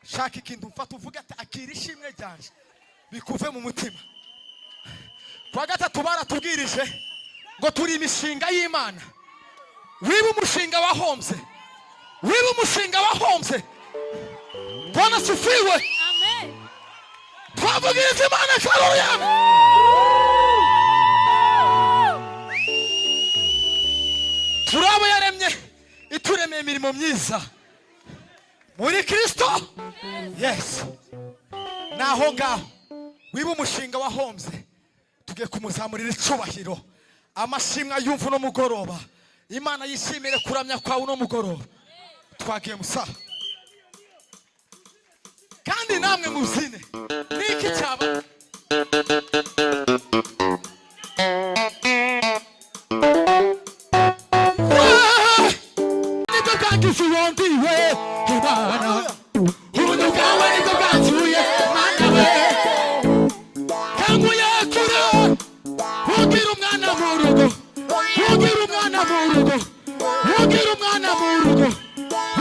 shaka ikintu mfata uvuga ati akira ishimwe ryanje bikuve mu mutima. Kwa gatatu baratubwirije ngo turi imishinga y'Imana. Wiba umushinga wahombye, wiba umushinga wahombye, Bwana sifiwe. Amen. Twavugiriza Imana haleluya. Turabo yaremye ituremeye imirimo myiza muri Kristo. Yes. Naho ngaho wiba umushinga wahombye tugiye kumuzamurira icubahiro. Amashimwe yumva no mugoroba. Imana yishimire kuramya kwawe no mugoroba. Twagiye musa. Kandi namwe muzine. Niki cyaba? Nito kangizi wondiwe Imana. Umuntu kawe nito kanzuye Mana we. Kanguye kure. Ugira umwana mu rugo. Ugira umwana mu rugo. Ugira umwana mu rugo.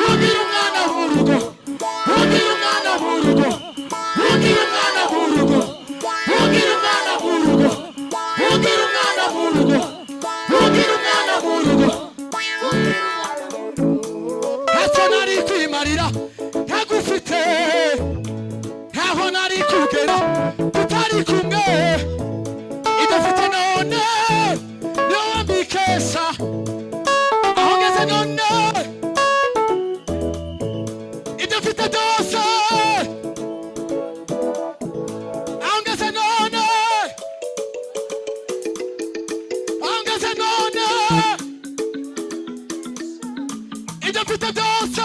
Ugira umwana mu rugo. Ugira umwana mu rugo. Ugira umwana mu rugo. Ugira umwana mu rugo. Ugira umwana mu rugo. Ugira umwana mu rugo. Ntacyo nari kwimarira ntagufite, ntaho nari kugera tutari kumwe. Idafite none niyo wambikesha aho ngeze none. Idafite byose aho ngeze none, aho ngeze none. Idafite byose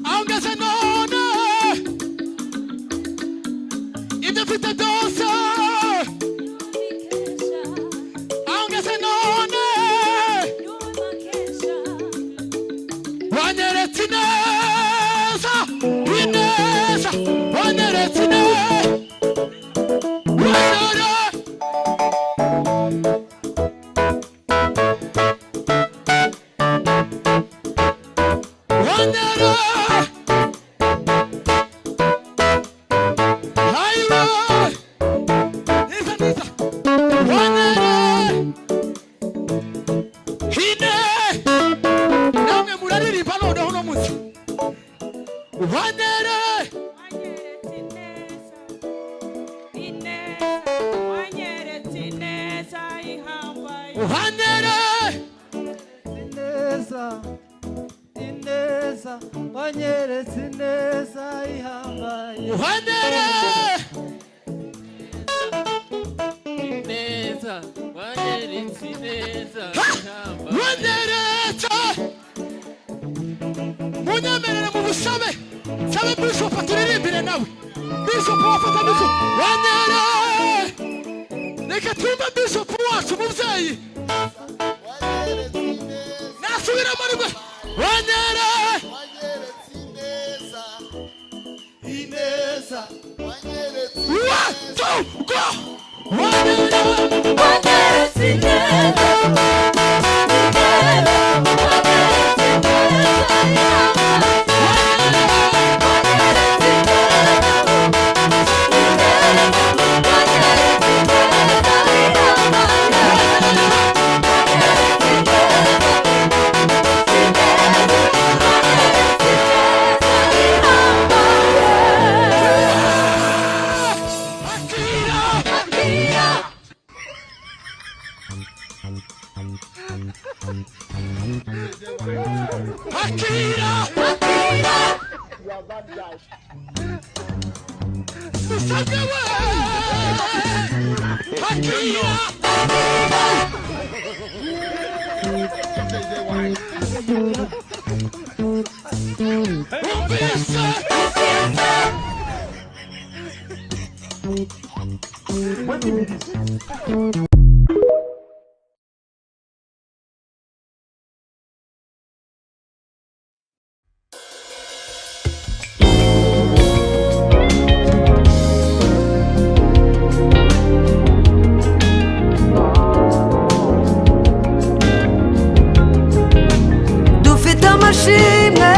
aho ngeze none. Idafite byose aho ngeze none. Wanyeretse ineza, ineza, wanyeretse ineza. wanyeretse ineza ihambaye ineza wanyeretse ineza ihambaye wanyeretse munyemerere mu busabe sabe bishop aturirimbire nawe bishop wafata bishop wanyeretse reka tumba bishop wacu muvyeyi nasubira muri mwe wanyeretse ineza wanyeretse ineza wanyeretse ineza dufite amashimwe